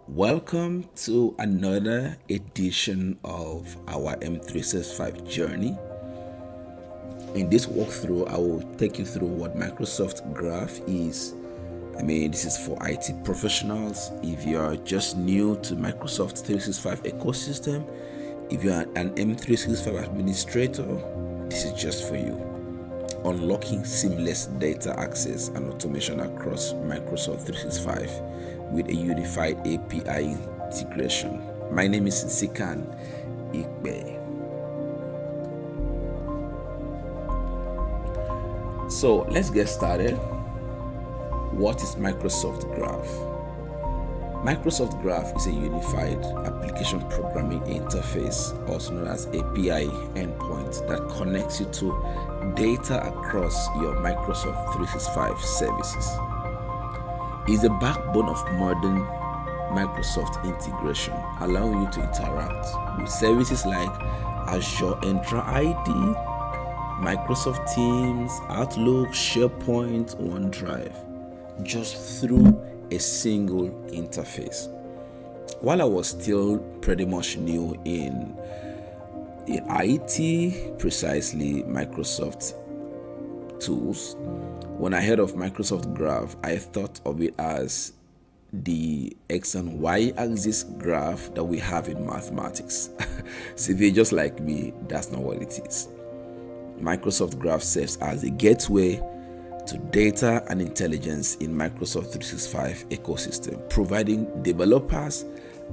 Welcome to another edition of our M365 journey. In this walkthrough, I will take you through what Microsoft Graph is. This is for IT professionals. If you are just new to Microsoft 365 ecosystem, if you are an M365 administrator, this is just for you. Unlocking seamless data access and automation across Microsoft 365 with a unified API integration. My name is Nsikan. So let's get started. What is Microsoft Graph? Microsoft Graph is a unified application programming interface, also known as API endpoint, that connects you to data across your Microsoft 365 services. It's the backbone of modern Microsoft integration, allowing you to interact with services like Azure Entra ID, Microsoft Teams, Outlook, SharePoint, OneDrive, just through a single interface. While I was still pretty much new in IT, precisely Microsoft tools, when I heard of Microsoft Graph, I thought of it as the X and Y axis graph that we have in mathematics. So if you're just like me, that's not what it is. Microsoft Graph serves as a gateway to data and intelligence in Microsoft 365 ecosystem, providing developers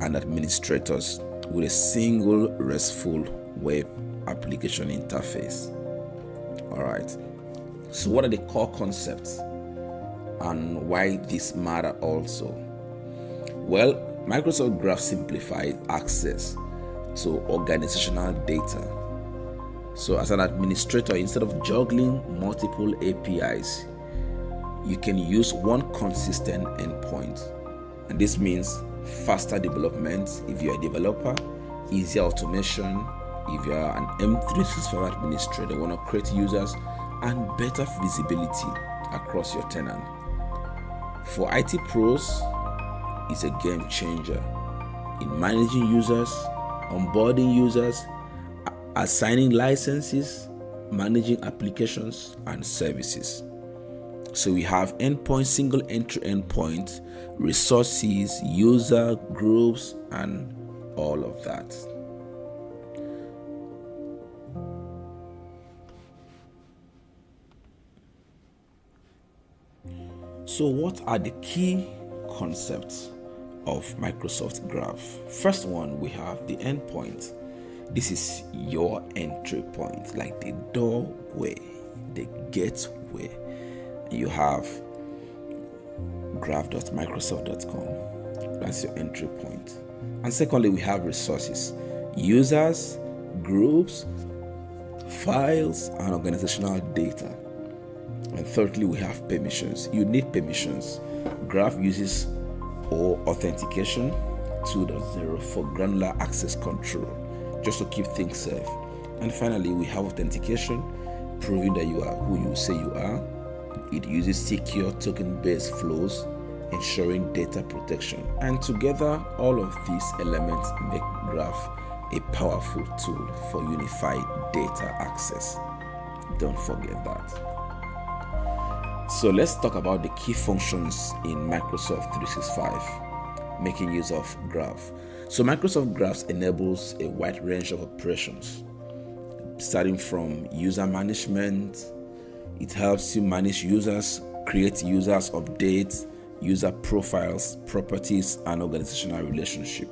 and administrators with a single RESTful web application interface. All right. So what are the core concepts and why this matter also? Well, Microsoft Graph simplifies access to organizational data. So as an administrator, instead of juggling multiple APIs, you can use one consistent endpoint. And this means faster development if you're a developer, easier automation if you're an M365 administrator, want to create users, and better visibility across your tenant. For IT pros, it's a game changer in managing users, onboarding users, assigning licenses, managing applications and services. So we have endpoint, single entry endpoint, resources, user groups, and all of that. So what are the key concepts of Microsoft Graph? First one, we have the endpoint. This is your entry point, like the doorway, the gateway. You have graph.microsoft.com. That's your entry point. And secondly, we have resources, users, groups, files, and organizational data. And thirdly, we have permissions. You need permissions. Graph uses authentication 2.0 for granular access control, just to keep things safe. And finally, we have authentication, proving that you are who you say you are. It uses secure token-based flows, ensuring data protection. And together, all of these elements make Graph a powerful tool for unified data access. Don't forget that. So let's talk about the key functions in Microsoft 365, making use of Graph. So Microsoft Graph enables a wide range of operations, starting from user management. It helps you manage users, create users, update user profiles, properties, and organizational relationship.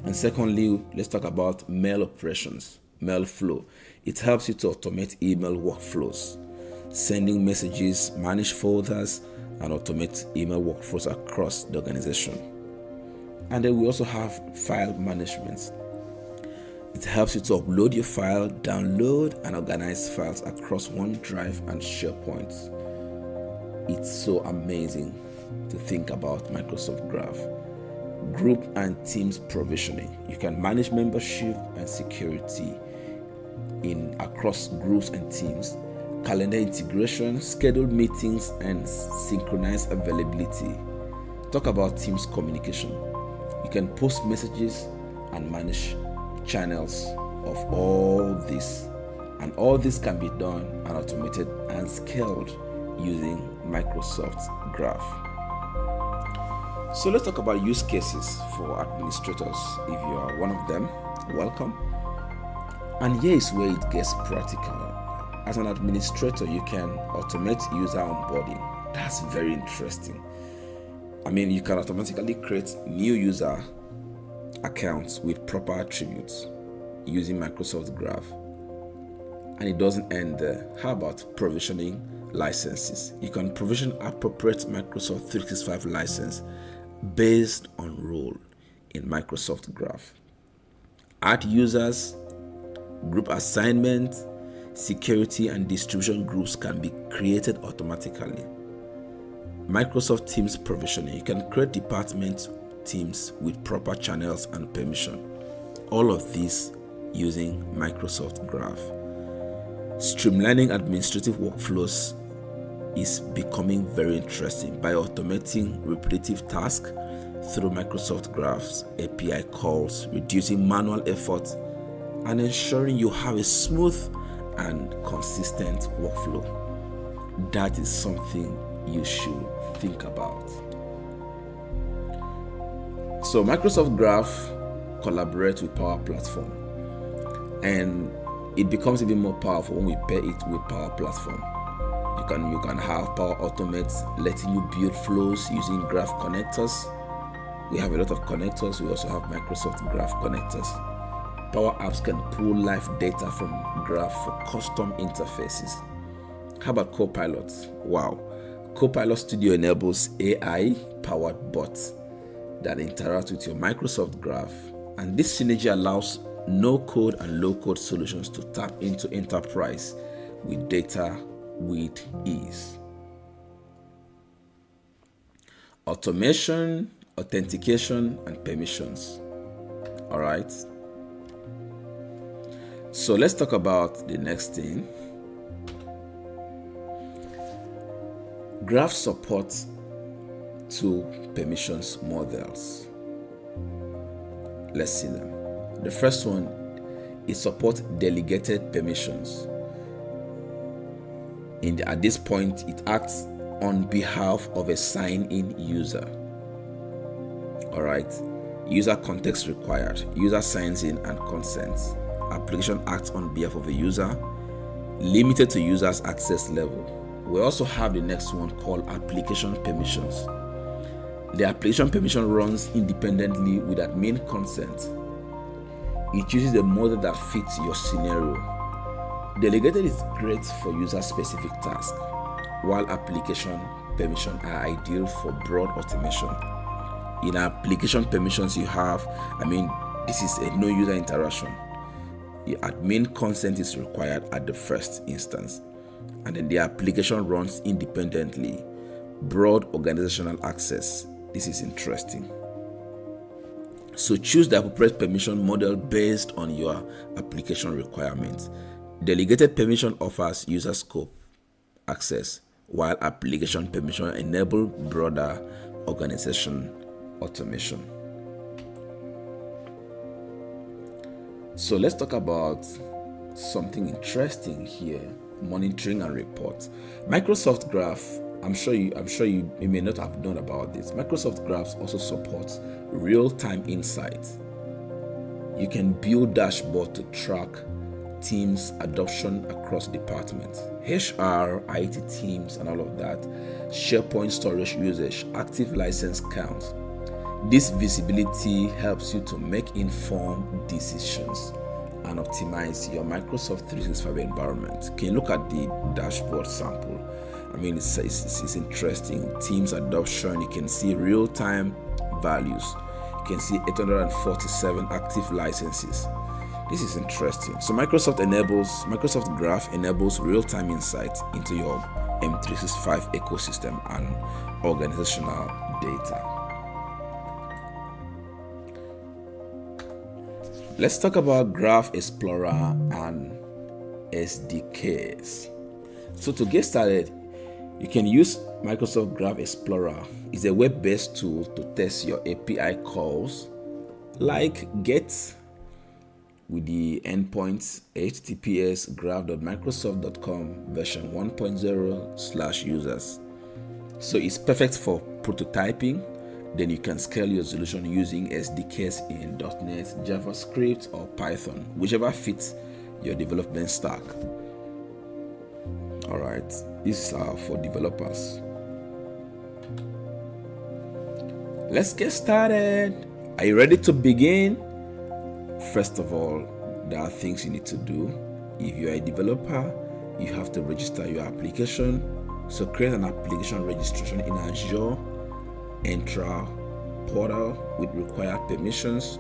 And secondly, let's talk about mail operations, mail flow. It helps you to automate email workflows, sending messages, manage folders, and automate email workflows across the organization. And then we also have file management. It helps you to upload your file, download, and organize files across OneDrive and SharePoint. It's so amazing to think about Microsoft Graph. Group and teams provisioning. You can manage membership and security across groups and teams. Calendar integration, schedule meetings, and synchronize availability. Talk about Teams communication. You can post messages and manage channels of all this. And all this can be done and automated and scaled using Microsoft Graph. So let's talk about use cases for administrators. If you are one of them, welcome. And here is where it gets practical. As an administrator, you can automate user onboarding. That's very interesting. You can automatically create new user accounts with proper attributes using Microsoft Graph. And it doesn't end there. How about provisioning licenses? You can provision appropriate Microsoft 365 license based on role in Microsoft Graph. Add users, group assignment, security and distribution groups can be created automatically. Microsoft Teams provisioning. You can create department teams with proper channels and permission. All of this using Microsoft Graph. Streamlining administrative workflows is becoming very interesting by automating repetitive tasks through Microsoft Graph's API calls, reducing manual effort, and ensuring you have a smooth and consistent workflow. That is something you should think about. So Microsoft Graph collaborates with Power Platform, and it becomes even more powerful when we pair it with Power Platform. You can have Power Automate letting you build flows using Graph connectors. We have a lot of connectors. We also have Microsoft Graph connectors. Power Apps can pull live data from Graph for custom interfaces. How about Copilot? Wow. Copilot Studio enables AI-powered bots that interact with your Microsoft Graph. And this synergy allows no-code and low-code solutions to tap into enterprise with data with ease. Automation, authentication, and permissions. All right. So let's talk about the next thing. Graph supports two permissions models. Let's see them. The first one, it supports delegated permissions. At this point, it acts on behalf of a sign-in user. All right. User context required. User signs in and consents. Application acts on behalf of a user, limited to user's access level. We also have the next one called application permissions. The application permission runs independently with admin consent. It uses a model that fits your scenario. Delegated is great for user-specific tasks, while application permissions are ideal for broad automation. In application permissions, you have, this is a no user interaction. The admin consent is required at the first instance, and then the application runs independently. Broad organizational access. This is interesting. So choose the appropriate permission model based on your application requirements. Delegated permission offers user scope access, while application permission enable broader organization automation. So let's talk about something interesting here: monitoring and reports. Microsoft Graph. I'm sure you may not have known about this. Microsoft Graph also supports real-time insights. You can build dashboard to track teams adoption across departments, HR, IT teams, and all of that. SharePoint storage usage, active license count. This visibility helps you to make informed decisions and optimize your Microsoft 365 environment. Can you look at the dashboard sample? It's interesting. Teams adoption, you can see real-time values. You can see 847 active licenses. This is interesting. So Microsoft Graph enables real-time insight into your M365 ecosystem and organizational data. Let's talk about Graph Explorer and SDKs. So to get started, you can use Microsoft Graph Explorer. It's a web-based tool to test your API calls like get with the endpoints https graph.microsoft.com version 1.0/users. So it's perfect for prototyping. Then you can scale your solution using SDKs in .NET, JavaScript, or Python, whichever fits your development stack. All right, this is for developers. Let's get started. Are you ready to begin? First of all, there are things you need to do. If you are a developer, you have to register your application. So create an application registration in Azure Entra portal with required permissions.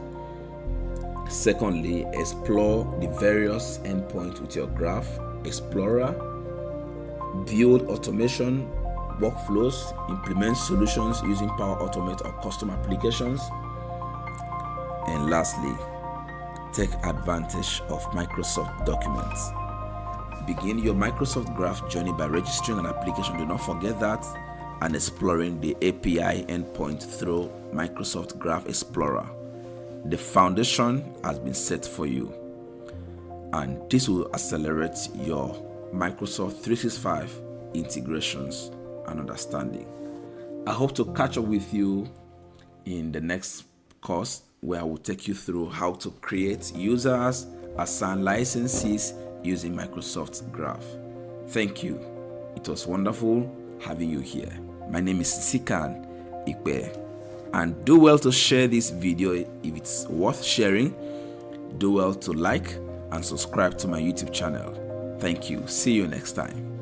Secondly, explore the various endpoints with your Graph Explorer. Build automation workflows, implement solutions using Power Automate or custom applications. And lastly, take advantage of Microsoft Documents. Begin your Microsoft Graph journey by registering an application. Do not forget that, and exploring the API endpoint through Microsoft Graph Explorer. The foundation has been set for you, and this will accelerate your Microsoft 365 integrations and understanding. I hope to catch up with you in the next course, where I will take you through how to create users, assign licenses using Microsoft Graph. Thank you. It was wonderful having you here. My name is Nsikan, and do well to share this video if it's worth sharing. Do well to like and subscribe to my YouTube channel. Thank you. See you next time.